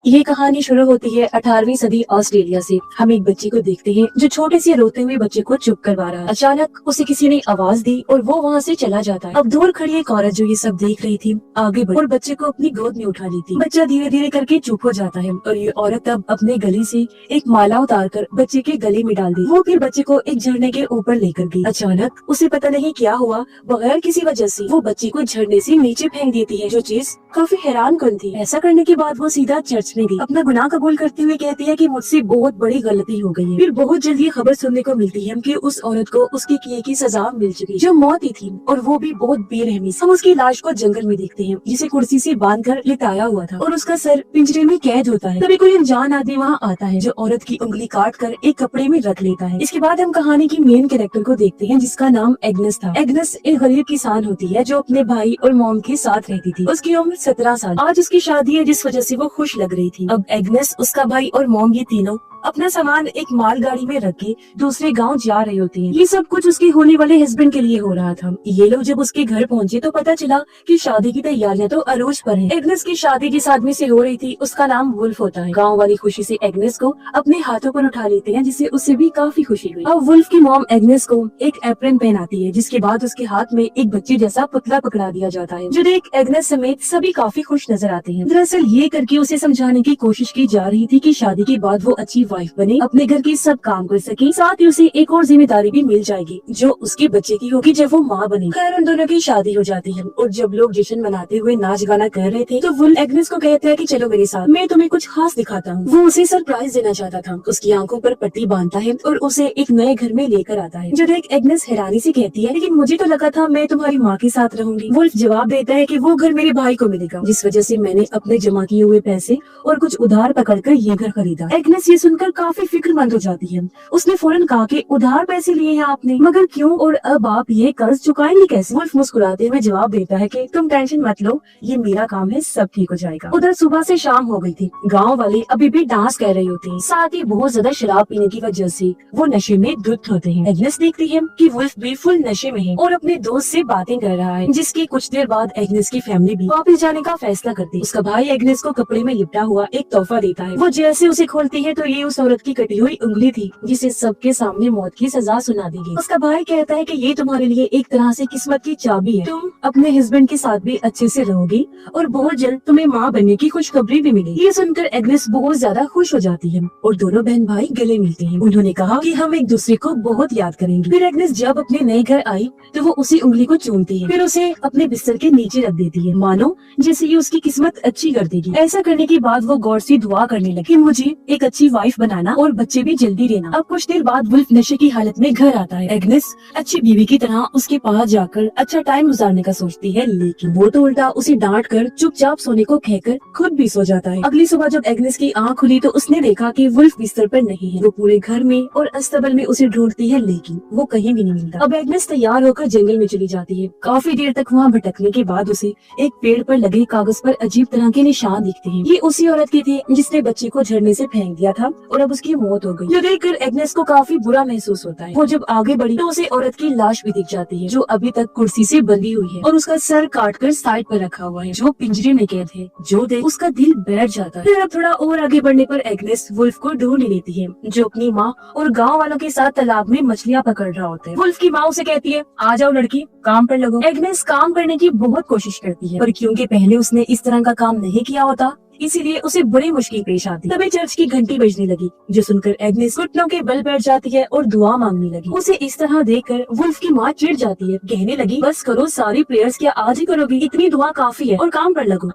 ये कहानी शुरू होती है 18वीं सदी ऑस्ट्रेलिया से। हम एक बच्चे को देखते हैं जो छोटे से रोते हुए बच्चे को चुप करवा रहा है। अचानक उसे किसी ने आवाज दी और वो वहाँ से चला जाता है। अब दूर खड़ी एक औरत जो ये सब देख रही थी आगे बढ़ी और बच्चे को अपनी गोद में उठा ली थी। बच्चा धीरे धीरे करके चुप हो जाता है और ये औरत अब अपने गले से एक माला उतार कर बच्चे के गले में डाल दी। वो फिर बच्चे को एक झरने के ऊपर लेकर गई। अचानक उसे पता नहीं क्या हुआ, बगैर किसी वजह से वो बच्चे को झरने से नीचे फेंक देती है, जो चीज काफी हैरान कन थी। ऐसा करने के बाद वो सीधा चर्च में गई। अपना गुनाह कबूल करते हुए कहती है कि मुझसे बहुत बड़ी गलती हो गई है। फिर बहुत जल्दी ये खबर सुनने को मिलती है कि उस औरत को उसके किए की सजा मिल चुकी, जो मौत ही थी, और वो भी बहुत बेरहमी से। हम उसकी लाश को जंगल में देखते हैं, जिसे कुर्सी से बांधकर लिटाया हुआ था और उसका सर पिंजरे में कैद होता है। तभी कोई अनजान आदमी वहाँ आता है, जो औरत की उंगली काट कर एक कपड़े में रख लेता है। इसके बाद हम कहानी की मेन कैरेक्टर को देखते हैं, जिसका नाम एग्नेस था। एग्नेस एक गरीब किसान होती है जो अपने भाई और मॉम के साथ रहती थी। उसकी उम्र 17 साल। आज उसकी शादी है, जिस वजह से वो खुश लग रही थी। अब एग्नेस, उसका भाई और मॉम, ये तीनों अपना सामान एक मालगाड़ी में रख के दूसरे गांव जा रहे होते हैं। ये सब कुछ उसके होने वाले हस्बैंड के लिए हो रहा था। ये लोग जब उसके घर पहुंचे तो पता चला कि शादी की तैयारियां तो अरोज पर हैं। एग्नेस की शादी जिस आदमी से हो रही थी उसका नाम वुल्फ होता है। गांव वाली खुशी से एग्नेस को अपने हाथों पर उठा लेते हैं, जिससे उसे भी काफी खुशी हुई। अब वुल्फ की मॉम एग्नेस को एक एप्रन पहनाती है, जिसके बाद उसके हाथ में एक बच्चे जैसा पुतला पकड़ा दिया जाता है, जो देख एग्नेस समेत सभी काफी खुश नजर आते हैं। दरअसल ये करके उसे समझाने की कोशिश की जा रही थी कि शादी के बाद वो अच्छी वाइफ बने, अपने घर के सब काम कर सके, साथ ही उसे एक और जिम्मेदारी भी मिल जाएगी जो उसके बच्चे की होगी जब वो माँ बने। खैर उन दोनों की शादी हो जाती है और जब लोग जश्न मनाते हुए नाच गाना कर रहे थे तो वुल्फ एग्नेस को कहता है कि चलो मेरे साथ, मैं तुम्हें कुछ खास दिखाता हूँ। वो उसे सरप्राइज देना चाहता था। उसकी आंखों पर पट्टी बांधता है और उसे एक नए घर में लेकर आता है, जो देख एग्नेस हैरानी से कहती है, लेकिन मुझे तो लगा था मैं तुम्हारी माँ के साथ रहूंगी। वुल्फ जवाब देता है कि वो घर मेरे भाई को मिलेगा, जिस वजह से मैंने अपने जमा किए हुए पैसे और कुछ उधार पकड़कर ये घर खरीदा। एग्नेस ये सुनकर काफी फिक्रमंद हो जाती है। उसने फौरन कहा कि उधार पैसे लिए हैं आपने, मगर क्यों, और अब आप ये कर्ज चुकाएंगे कैसे? वुल्फ मुस्कुराते हुए जवाब देता है कि तुम टेंशन मत लो, ये मेरा काम है, सब ठीक हो जाएगा। उधर सुबह से शाम हो गई थी। गांव वाले अभी भी डांस कर रहे होते हैं, साथ ही बहुत ज्यादा शराब पीने की वजह से वो नशे में धुत होते हैं। एग्नेस देखती है कि वुल्फ भी फुल नशे में है और अपने दोस्त से बातें कर रहा है, जिसकी कुछ देर बाद एग्नेस की फैमिली भी वापस जाने का फैसला करती है। उसका भाई एग्नेस को कपड़े में लिपटा हुआ एक तोहफा देता है। वो जैसे उसे खोलती है तो ये उस औरत की कटी हुई उंगली थी, जिसे सबके सामने मौत की सजा सुना दी गई। उसका भाई कहता है कि ये तुम्हारे लिए एक तरह से किस्मत की चाबी है, तुम अपने हस्बैंड के साथ भी अच्छे से रहोगी और बहुत जल्द तुम्हें माँ बनने की खुशखबरी भी मिलेगी। ये सुनकर एग्नेस बहुत ज्यादा खुश हो जाती है और दोनों बहन भाई गले मिलते हैं। उन्होंने कहा कि हम एक दूसरे को बहुत याद करेंगे। फिर एग्नेस जब अपने नए घर आई तो वो उसी उंगली को चूमती है, फिर उसे अपने बिस्तर के नीचे रख देती है, मानो जैसे ये उसकी किस्मत अच्छी कर देगी। ऐसा करने के बाद वो गौर से दुआ करने लगी, मुझे एक अच्छी वाइफ बनाना और बच्चे भी जल्दी देना। अब कुछ देर बाद वुल्फ नशे की हालत में घर आता है। एग्नेस अच्छी बीवी की तरह उसके पास जाकर अच्छा टाइम गुजारने का सोचती है, लेकिन वो तो उल्टा उसे डांट कर चुपचाप सोने को कहकर खुद भी सो जाता है। अगली सुबह जब एग्नेस की आँख खुली तो उसने देखा कि वुल्फ बिस्तर पर नहीं है। वो पूरे घर में और अस्तबल में उसे ढूंढती है, लेकिन वो कहीं भी नहीं मिलता। अब एग्नेस तैयार होकर जंगल में चली जाती है। काफी देर तक वहाँ भटकने के बाद उसे एक पेड़ पर लगे कागज पर अजीब तरह के निशान दिखते हैं। ये उसी औरत के थे जिसने बच्चे को झरने से फेंक दिया था और अब उसकी मौत हो गई। जो देखकर एग्नेस को काफी बुरा महसूस होता है। वो जब आगे बढ़ी तो उसे औरत की लाश भी दिख जाती है, जो अभी तक कुर्सी से बंधी हुई है और उसका सर काटकर साइड पर रखा हुआ है, जो पिंजरे में कैद है। जो देख उसका दिल बैठ जाता है। फिर अब थोड़ा और आगे बढ़ने पर एग्नेस वुल्फ को ढूंढ लेती है, जो अपनी माँ और गाँव वालों के साथ तालाब में मछलियाँ पकड़ रहा होता है। वुल्फ की माँ उसे कहती है, आ जाओ लड़की, काम पर लगो। एग्नेस काम करने की बहुत कोशिश करती है, पर क्योंकि पहले उसने इस तरह का काम नहीं किया होता, इसीलिए उसे बड़ी मुश्किल पेश आती। तभी चर्च की घंटी बजने लगी, जो सुनकर एग्नेस घुटनों के बल बैठ जाती है और दुआ मांगने लगी। उसे इस तरह देखकर वुल्फ की माँ चिढ़ जाती है, कहने लगी, बस करो, सारी प्रेयर्स क्या आज ही करोगी? इतनी दुआ काफी है और काम पर लगो।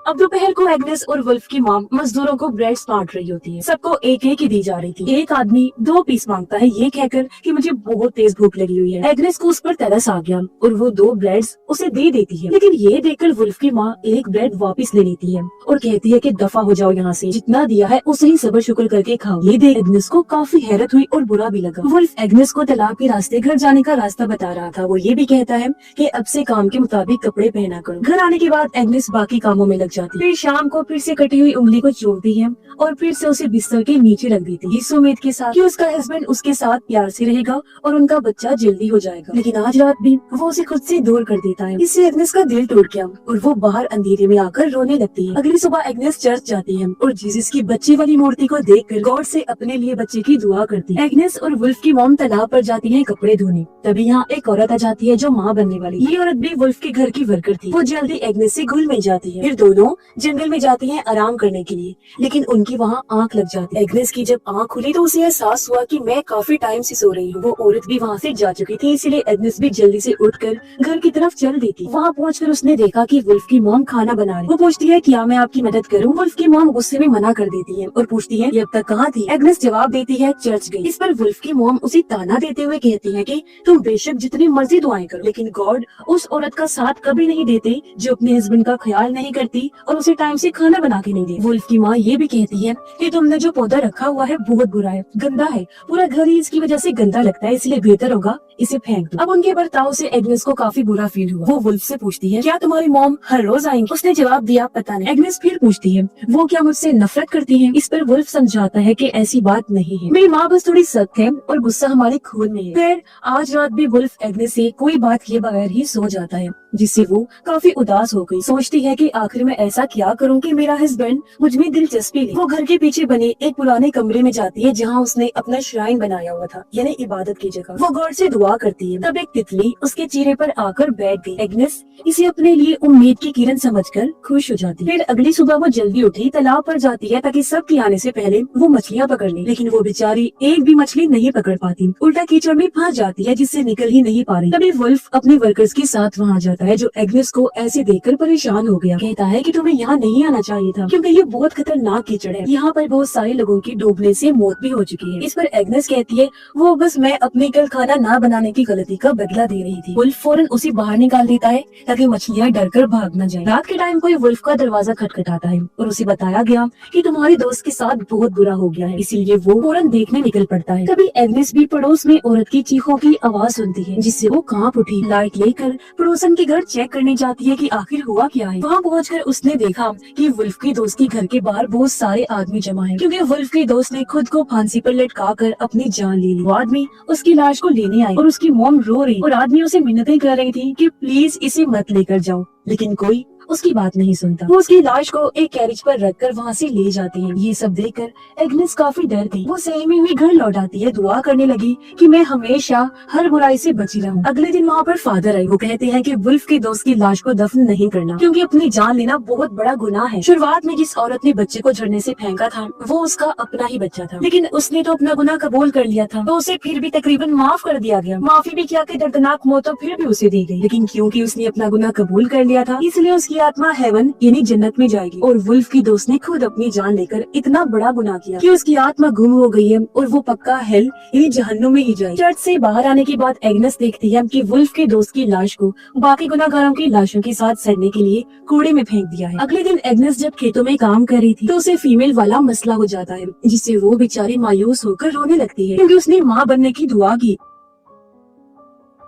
अब दोपहर को एग्नेस और वुल्फ की माँ मजदूरों को ब्रेड बांट रही होती है। सबको एक एक ही दी जा रही थी। एक आदमी 2 पीस मांगता है, ये कहकर कि मुझे बहुत तेज भूख लगी हुई है। एग्नेस को उस पर तरस आ गया और वो 2 ब्रेड्स उसे दे देती है, लेकिन ये देखकर वुल्फ की माँ एक ब्रेड वापस ले लेती है और कहती है कि दफा हो जाओ यहाँ से, जितना दिया है उसे ही सब्र शुक्र करके खाओ। ये देख एग्नेस को काफी हैरत हुई और बुरा भी लगा। वुल्फ एग्नेस को तालाब के रास्ते घर जाने का रास्ता बता रहा था। वो ये भी कहता है कि अब से काम के मुताबिक कपड़े पहना करो। घर आने के बाद एग्नेस बाकी कामों में लग जाती है। फिर शाम को फिर से कटी हुई उंगली को चूमती है और फिर से उसे बिस्तर के नीचे रख देती, इस उम्मीद के साथ कि उसका हस्बैंड उसके साथ प्यार से रहेगा और उनका बच्चा जल्दी हो जाएगा। लेकिन आज रात भी वो उसे खुद से दूर कर देता है। इससे एग्नेस का दिल टूट गया और वो बाहर अंधेरे में आकर रोने लगती है। अगली सुबह एग्नेस चर्च जाती है और जीसस की बच्चे वाली मूर्ति को देखकर गॉड से अपने लिए बच्चे की दुआ करती है। एग्नेस और वुल्फ की मॉम तालाब पर जाती है कपड़े धोने। तभी यहाँ एक औरत आ जाती है जो माँ बनने वाली। ये औरत भी वुल्फ के घर की वर्कर थी। वो जल्दी एग्नेस से घुल मिल जाती है। फिर दोनों जंगल में जाती है आराम करने के लिए, लेकिन उनकी वहाँ आँख लग जाती है। एग्नेस की जब आँख खुली तो उसे एहसास हुआ कि मैं काफी टाइम से सो रही हूँ। वो औरत भी वहाँ से जा चुकी थी, इसीलिए एग्नेस भी जल्दी से उठकर घर की तरफ चल देती। वहाँ पहुंचकर उसने देखा कि वुल्फ की मॉम खाना बना रही। वो पूछती है क्या मैं आपकी मदद करूँ? वुल्फ की मॉम गुस्से में मना कर देती है और पूछती है ये अब तक कहाँ थी? एग्नेस जवाब देती है चर्च गई। इस पर वुल्फ की मॉम उसे ताना देते हुए कहती है कि तुम बेशक जितनी मर्जी दुआएं करो, लेकिन गॉड उस औरत का साथ कभी नहीं देते जो अपने हस्बैंड का ख्याल नहीं करती और उसे टाइम से खाना बना के नहीं देती। वुल्फ की माँ ये भी कहती है कि तुमने जो पौधा रखा हुआ है बहुत बुरा है, गंदा है, पूरा घर ही इसकी वजह से गंदा लगता है, इसलिए बेहतर होगा इसे फेंक दो। अब उनके बर्ताव से एग्नेस को काफी बुरा फील हुआ। वो वुल्फ से पूछती है क्या तुम्हारी मॉम हर रोज आएंगी? उसने जवाब दिया पता नहीं। एग्नेस फिर पूछती है वो क्या मुझसे नफरत करती है? इस पर वुल्फ समझाता है कि ऐसी बात नहीं है, मेरी माँ बस थोड़ी सख्त है और गुस्सा हमारे खून में है। फिर आज रात भी वुल्फ एग्नेस से कोई बात किए बगैर ही सो जाता है, जिससे वो काफी उदास हो गई। सोचती है कि आखिर मैं ऐसा क्या करूं कि मेरा हस्बैंड मुझ में दिलचस्पी ले। वो घर के पीछे बने एक पुराने कमरे में जाती है जहाँ उसने अपना श्राइन बनाया हुआ था, यानी इबादत की जगह। वो गॉड से दुआ करती है। तब एक तितली उसके चेहरे पर आकर बैठ गई। एग्नेस इसे अपने लिए उम्मीद की किरण समझकर खुश हो जाती है। फिर अगली सुबह वो जल्दी उठी, तालाब पर जाती है ताकि सबके आने से पहले वो मछलियाँ पकड़ ले, लेकिन वो बेचारी एक भी मछली नहीं पकड़ पाती, उल्टा कीचड़ में फंस जाती है जिससे निकल ही नहीं पा रही। तभी वुल्फ अपने वर्कर्स के साथ वहाँ जाता है जो एग्नेस को ऐसे देखकर परेशान हो गया। कहता है कि तुम्हें यहाँ नहीं आना चाहिए था क्योंकि ये बहुत खतरनाक कीचड़ है, यहाँ पर बहुत सारे लोगों की डूबने से मौत भी हो चुकी है। इस पर एग्नेस कहती है वो बस मैं अपने कल खाना ना बनाने की गलती का बदला दे रही थी। वुल्फ फौरन उसे बाहर निकाल देता है ताकि मछलियाँ डरकर भाग न जाएं। रात के टाइम कोई वुल्फ का दरवाजा खटखटाता है और उसे बताया गया कि तुम्हारे दोस्त के साथ बहुत बुरा हो गया है, इसीलिए वो फौरन देखने निकल पड़ता है। तभी एग्नेस भी पड़ोस में औरत की चीखों की आवाज सुनती है जिससे वो कांप उठी। लाइट लेकर पड़ोसन के घर चेक करने जाती है कि आखिर हुआ क्या है। वहाँ पहुंचकर उसने देखा कि वुल्फ की दोस्त के घर के बाहर बहुत सारे आदमी जमा हैं, क्योंकि वुल्फ की दोस्त ने खुद को फांसी पर लटका कर अपनी जान ले ली। वो आदमी उसकी लाश को लेने आए और उसकी मॉम रो रही और आदमियों से मिन्नतें कर रही थी कि प्लीज इसे मत लेकर जाओ, लेकिन कोई उसकी बात नहीं सुनता। वो उसकी लाश को एक कैरेज पर रखकर वहाँ से ले जाते हैं। ये सब देखकर एग्नेस काफी डर गई। वो सहमी हुई घर लौट आती है, दुआ करने लगी कि मैं हमेशा हर बुराई से बची रहूं। अगले दिन वहाँ पर फादर आए। वो कहते हैं कि वुल्फ के दोस्त की लाश को दफन नहीं करना क्योंकि अपनी जान लेना बहुत बड़ा गुनाह है। शुरुआत में जिस औरत ने बच्चे को झरने से फेंका था वो उसका अपना ही बच्चा था, लेकिन उसने तो अपना गुनाह कबूल कर लिया था, तो उसे फिर भी तकरीबन माफ कर दिया गया। माफी भी किया कि दर्दनाक मौत तो फिर भी उसे दी गई, लेकिन क्योंकि उसने अपना गुनाह कबूल कर लिया था इसलिए उसकी आत्मा हेवन यानी जन्नत में जाएगी। और वुल्फ की दोस्त ने खुद अपनी जान लेकर इतना बड़ा गुनाह किया कि उसकी आत्मा गुम हो गई है और वो पक्का हेल यानी जहन्नुम में ही जाएगी। चर्च से बाहर आने के बाद एग्नेस देखती है कि वुल्फ के दोस्त की लाश को बाकी गुनाहगारों की लाशों के साथ सड़ने के लिए कूड़े में फेंक दिया है। अगले दिन एग्नेस जब खेतों में काम कर रही थी तो उसे फीमेल वाला मसला हो जाता है, जिससे वो बेचारी मायूस होकर रोने लगती है क्योंकि उसने माँ बनने की दुआ की।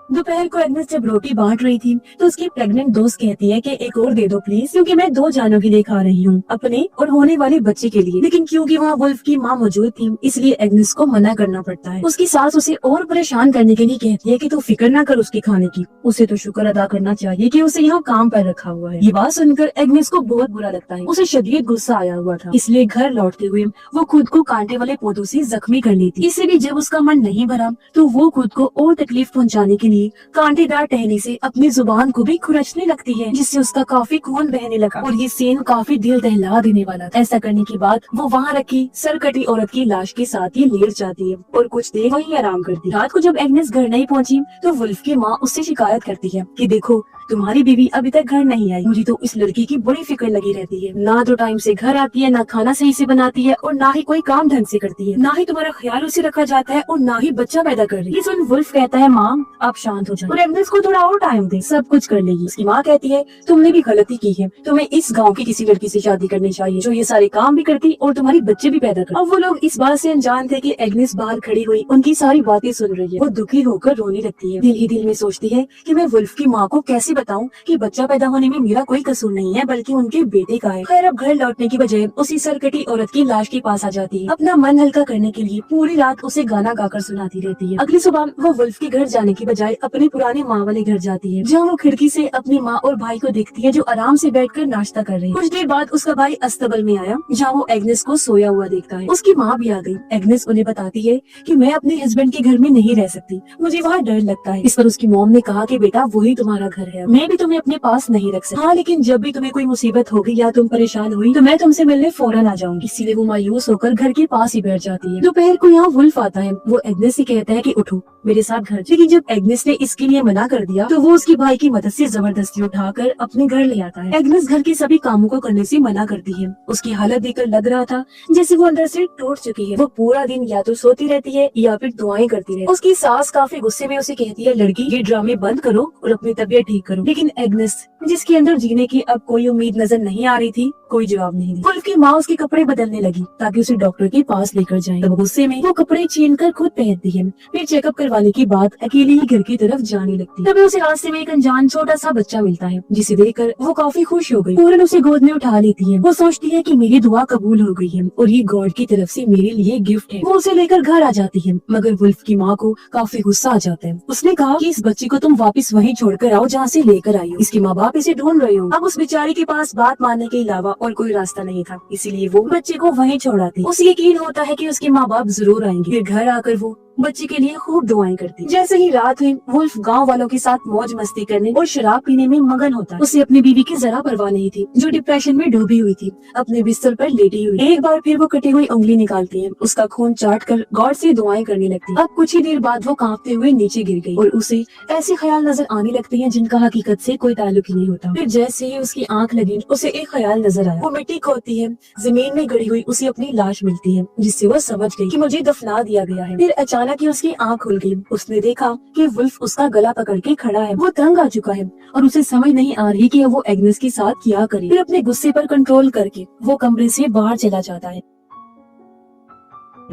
दोपहर को एग्नेस जब रोटी बांट रही थी तो उसकी प्रेग्नेंट दोस्त कहती है कि एक और दे दो प्लीज, क्योंकि मैं 2 जानों के लिए खा रही हूँ, अपने और होने वाले बच्चे के लिए। लेकिन क्योंकि वहाँ वुल्फ की माँ मौजूद थी इसलिए एग्नेस को मना करना पड़ता है। उसकी सास उसे और परेशान करने के लिए कहती है कि तू फिक्र ना कर उसके खाने की, उसे तो शुक्र अदा करना चाहिए कि उसे यहाँ काम पर रखा हुआ है। ये बात सुनकर एग्नेस को बहुत बुरा लगता है। उसे शदीद गुस्सा आया हुआ था, इसलिए घर लौटते हुए वो खुद को कांटे वाले पौधों से जख्मी कर लेती। इससे भी जब उसका मन नहीं भरा तो वो खुद को और तकलीफ पहुँचाने के लिए कांटेदार टहनी से अपनी जुबान को भी खुरचने लगती है, जिससे उसका काफी खून बहने लगा और ये सीन काफी दिल दहला देने वाला था। ऐसा करने के बाद वो वहाँ रखी सरकटी औरत की लाश के साथ ही लेट जाती है और कुछ देर वहीं आराम करती है। रात को जब एग्नेस घर नहीं पहुँची तो वुल्फ की माँ उससे शिकायत करती है कि देखो तुम्हारी बीवी अभी तक घर नहीं आई, मुझे तो इस लड़की की बड़ी फिक्र लगी रहती है, ना तो टाइम से घर आती है, ना खाना सही से बनाती है और ना ही कोई काम ढंग से करती है, ना ही तुम्हारा ख्याल उसे रखा जाता है और ना ही बच्चा पैदा कर रही है। ये सुन वुल्फ कहता है माँ आप शांत हो जाए और एग्नेस को थोड़ा और टाइम दे, सब कुछ कर लेगी। उसकी माँ कहती है तुमने भी गलती की है, तुम्हें इस गाँव की किसी लड़की से शादी करनी चाहिए जो ये सारे काम भी करती और तुम्हारी बच्चे भी पैदा कर। अब वो लोग इस बात से अनजान थे कि एग्नेस बाहर खड़ी हुई उनकी सारी बातें सुन रही है। वो दुखी होकर रोने लगती है, दिल ही दिल में सोचती है कि मैं वुल्फ की माँ को कैसे बताऊं कि बच्चा पैदा होने में मेरा कोई कसूर नहीं है बल्कि उनके बेटे का है। खैर अब घर लौटने की बजाय उसी सरकटी औरत की लाश के पास आ जाती है। अपना मन हल्का करने के लिए पूरी रात उसे गाना गाकर सुनाती रहती है। अगली सुबह वो वुल्फ के घर जाने की बजाय अपने पुराने माँ वाले घर जाती है, जहाँ वो खिड़की से अपनी माँ और भाई को देखती है जो आराम से बैठकर नाश्ता कर रहे हैं। कुछ देर बाद उसका भाई अस्तबल में आया, जहाँ वो एग्नेस को सोया हुआ देखता है। उसकी माँ भी आ गई। एग्नेस उन्हें बताती है कि मैं अपने हस्बैंड के घर में नहीं रह सकती, मुझे वहाँ डर लगता है। इस पर उसकी मॉम ने कहा कि बेटा वही तुम्हारा घर है, मैं भी तुम्हें अपने पास नहीं रख सकती। हाँ लेकिन जब भी तुम्हें कोई मुसीबत होगी या तुम परेशान हुई तो मैं तुमसे मिलने फौरन आ जाऊंगी। इसीलिए वो मायूस होकर घर के पास ही बैठ जाती है। दोपहर को यहाँ वुल्फ आता है। वो एग्नेस से कहता है कि उठो मेरे साथ घर। लेकिन जब एग्नेस ने इसके लिए मना कर दिया तो वो उसके भाई की मदद से जबरदस्ती उठाकर अपने घर ले आता है। एग्नेस घर के सभी कामों को करने से मना करती है। उसकी हालत देखकर लग रहा था जैसे वो अंदर से टूट चुकी है। वो पूरा दिन या तो सोती रहती है या फिर दुआएं करती रहती है। उसकी सास काफी गुस्से में उसे कहती है लड़की ये ड्रामे बंद करो और अपनी तबीयत ठीक करो। लेकिन एग्नेस जिसके अंदर जीने की अब कोई उम्मीद नजर नहीं आ रही थी, कोई जवाब नहीं दी। वुल्फ की माँ उसके कपड़े बदलने लगी ताकि उसे डॉक्टर के पास लेकर जाए। तब गुस्से में वो कपड़े छीनकर खुद पहनती है। फिर चेकअप करवाने के बाद अकेले ही घर की तरफ जाने लगती है। तभी उसे रास्ते में एक अनजान छोटा सा बच्चा मिलता है, जिसे देखकर वो काफी खुश हो गई। फौरन उसे गोद में उठा लेती है। वो सोचती है कि मेरी दुआ कबूल हो गई है और ये गॉड की तरफ से मेरे लिए गिफ्ट है। वो उसे लेकर घर आ जाती है, मगर वुल्फ की माँ को काफी गुस्सा आ जाता है। उसने कहा कि इस बच्चे को तुम वापस वहीं छोड़कर आओ जहाँ से लेकर आई हो। इसके माँ बाप इसे ढूंढ रहे हो। अब उस बेचारी के पास बात मानने के अलावा और कोई रास्ता नहीं था, इसीलिए वो बच्चे को वहीं छोड़ाती। उसे यकीन होता है कि उसके माँ बाप जरूर आएंगे। फिर घर आकर वो बच्चे के लिए खूब दुआएं करती। जैसे ही रात हुई वुल्फ गांव वालों के साथ मौज मस्ती करने और शराब पीने में मगन होता है। उसे अपनी बीवी की जरा परवाह नहीं थी जो डिप्रेशन में डूबी हुई थी, अपने बिस्तर पर लेटी हुई। एक बार फिर वो कटी हुई उंगली निकालती है, उसका खून चाट कर गॉड से दुआएं करने लगती। अब कुछ ही देर बाद वो कांपते हुए नीचे गिर गई और उसे ऐसे ख्याल नजर आने लगते हैं जिनका हकीकत से कोई ताल्लुक ही नहीं होता। फिर जैसे ही उसकी आंख लगी उसे एक ख्याल नजर आया। वो मिट्टी खोदती है, जमीन में गड़ी हुई उसे अपनी लाश मिलती है, जिससे वो समझ गई कि मुझे दफना दिया गया है। फिर अचानक ही उसकी आंख खुल गई। उसने देखा कि वुल्फ उसका गला पकड़ के खड़ा है। वो तंग आ चुका है और उसे समझ नहीं आ रही कि वो एग्नेस के साथ क्या करे। फिर अपने गुस्से पर कंट्रोल करके वो कमरे से बाहर चला जाता है।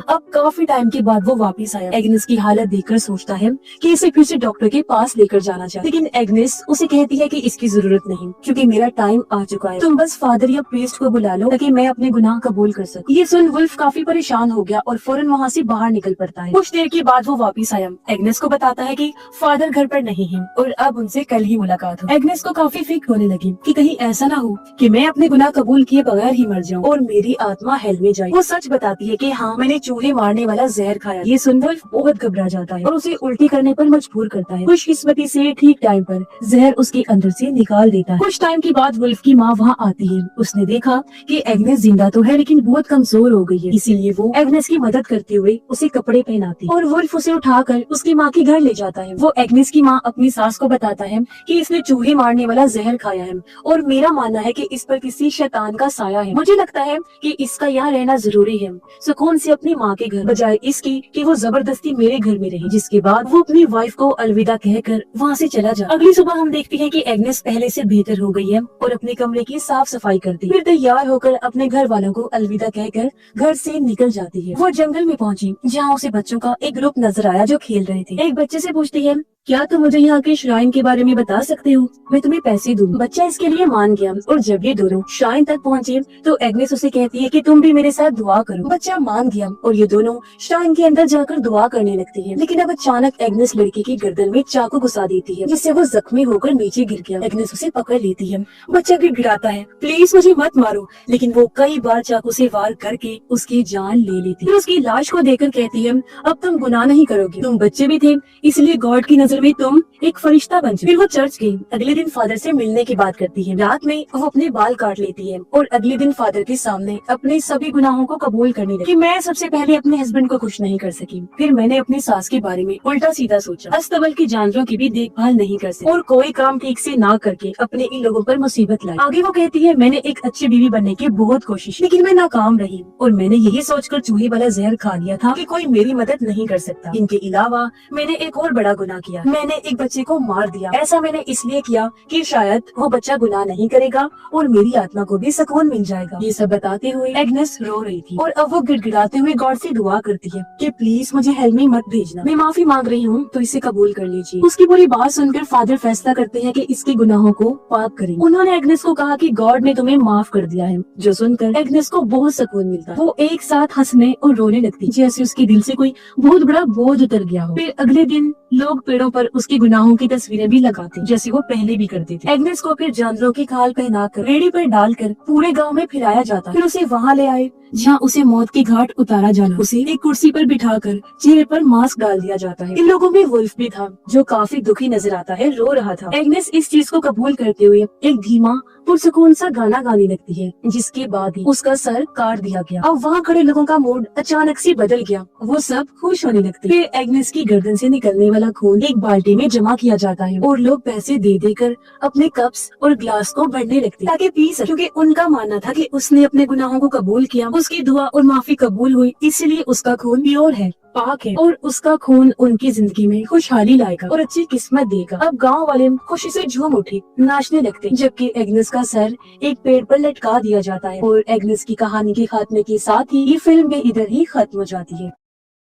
अब काफी टाइम के बाद वो वापस आया। एग्नेस की हालत देखकर सोचता है कि इसे फिर से डॉक्टर के पास लेकर जाना चाहिए, लेकिन एग्नेस उसे कहती है कि इसकी जरूरत नहीं क्योंकि मेरा टाइम आ चुका है। तुम बस फादर या प्रीस्ट को बुला लो ताकि मैं अपने गुनाह कबूल कर सकूं। ये सुन वुल्फ काफी परेशान हो गया और फौरन वहाँ से बाहर निकल पड़ता है। कुछ देर के बाद वो वापस आया। एग्नेस को बताता है कि फादर घर पर नहीं है और अब उनसे कल ही मुलाकात हो। एग्नेस को काफी फिक्र होने लगी कि कहीं ऐसा ना हो कि मैं अपने गुनाह कबूल किए बगैर ही मर जाऊँ और मेरी आत्मा हेल में जाए। वो सच बताती है कि हाँ मैंने चूहे मारने वाला जहर खाया। ये सुनकर बहुत घबरा जाता है और उसे उल्टी करने पर मजबूर करता है। खुशकिस्मती से ठीक टाइम पर जहर उसके अंदर से निकाल देता है। कुछ टाइम के बाद वुल्फ की माँ वहाँ आती है। उसने देखा कि एग्नेस जिंदा तो है लेकिन बहुत कमजोर हो गई है, इसीलिए वो एग्नेस की मदद करते हुए उसे कपड़े पहनाती और वुल्फ उसे उठाकर उसकी माँ के घर ले जाता है। वो एग्नेस की माँ अपनी सास को बताता है कि इसने चूहे मारने वाला जहर खाया है और मेरा मानना है कि इस पर किसी शैतान का साया है। मुझे लगता है कि इसका यहाँ रहना जरूरी है, सुकून से अपनी माँ के घर, बजाय इसकी कि वो जबरदस्ती मेरे घर में रहे। जिसके बाद वो अपनी वाइफ को अलविदा कहकर वहाँ से चला जाता। अगली सुबह हम देखते हैं कि एग्नेस पहले से बेहतर हो गई है और अपने कमरे की साफ सफाई करती है। फिर तैयार होकर अपने घर वालों को अलविदा कहकर घर से निकल जाती है। वो जंगल में पहुंची जहाँ उसे बच्चों का एक ग्रुप नजर आया जो खेल रहे थे। एक बच्चे से पूछती है क्या तुम मुझे यहाँ के श्राइन के बारे में बता सकते हो, मैं तुम्हें पैसे दूँ। बच्चा इसके लिए मान गया और जब ये दोनों श्राइन तक पहुँचे तो एग्नेस उसे कहती है कि तुम भी मेरे साथ दुआ करो। बच्चा मान गया और ये दोनों श्राइन के अंदर जाकर दुआ करने लगते हैं। लेकिन अब अचानक एग्नेस लड़की की गर्दन में चाकू घुसा देती है जिससे वो जख्मी होकर नीचे गिर गया। एग्नेस उसे पकड़ लेती है। बच्चा गिड़गिड़ाता है प्लीज मुझे मत मारो, लेकिन वो कई बार चाकू से वार करके उसकी जान ले लेती है। उसकी लाश को देखकर कहती है अब तुम गुनाह नहीं करोगे, तुम बच्चे भी थे इसलिए गॉड की में तुम एक फरिश्ता बन चुके। फिर वो चर्च गई। अगले दिन फादर से मिलने की बात करती है। रात में वो अपने बाल काट लेती है और अगले दिन फादर के सामने अपने सभी गुनाहों को कबूल करने लगी कि मैं सबसे पहले अपने हस्बैंड को खुश नहीं कर सकी। फिर मैंने अपनी सास के बारे में उल्टा सीधा सोचा, अस्तबल की जानवरों की भी देखभाल नहीं कर सकी और कोई काम ठीक से ना करके अपने इन लोगों पर मुसीबत लाई। आगे वो कहती है मैंने एक अच्छी बीवी बनने की बहुत कोशिश लेकिन मैं नाकाम रही और मैंने यही सोचकर चूहे वाला जहर खा लिया था कि कोई मेरी मदद नहीं कर सकता। इनके अलावा मैंने एक और बड़ा गुनाह किया है, मैंने एक बच्चे को मार दिया, ऐसा मैंने इसलिए किया कि शायद वो बच्चा गुनाह नहीं करेगा और मेरी आत्मा को भी सुकून मिल जाएगा। ये सब बताते हुए एग्नेस रो रही थी और अब वो गिड़गिड़ाते हुए गॉड से दुआ करती है कि प्लीज मुझे हेल में मत भेजना, मैं माफी मांग रही हूँ तो इसे कबूल कर लीजिए। उसकी पूरी बात सुनकर फादर फैसला करते हैं कि इसके गुनाहों को पाक करें। उन्होंने एग्नेस को कहा कि गॉड ने तुम्हें माफ कर दिया है, जो सुनकर एग्नेस को बहुत सुकून मिलता। वो एक साथ हंसने और रोने लगती जैसे उसके दिल से कोई बहुत बड़ा बोझ उतर गया हो। फिर अगले दिन लोग पेड़ों पर उसके गुनाहों की तस्वीरें भी लगाते जैसे वो पहले भी करते थे। एग्नेस को फिर जानवरों की खाल पहनाकर रेडी पर डालकर पूरे गांव में फिराया जाता। फिर उसे वहाँ ले आए जहाँ उसे मौत के घाट उतारा जाना। उसे एक कुर्सी पर बिठाकर चेहरे पर मास्क डाल दिया जाता है। इन लोगों में वुल्फ भी था जो काफी दुखी नजर आता है, रो रहा था। एग्नेस इस चीज को कबूल करते हुए एक धीमा पुरसुकून सा गाना गाने लगती है, जिसके बाद ही उसका सर काट दिया गया। अब वहाँ खड़े लोगों का मूड अचानक से बदल गया, वो सब खुश होने लगते। फिर एग्नेस की गर्दन से निकलने वाला खून एक बाल्टी में जमा किया जाता है और लोग पैसे दे देकर अपने कप्स और ग्लास को भरने लगते ताकि पी सके, क्योंकि उनका मानना था कि उसने अपने गुनाहों को कबूल किया, उसकी दुआ और माफी कबूल हुई, इसलिए उसका खून प्योर है, पाक है और उसका खून उनकी जिंदगी में खुशहाली लाएगा और अच्छी किस्मत देगा। अब गांव वाले खुशी से झूम उठे, नाचने लगते, जबकि एग्नेस का सर एक पेड़ पर लटका दिया जाता है और एग्नेस की कहानी के खात्मे के साथ ही ये फिल्म भी इधर ही खत्म हो जाती है।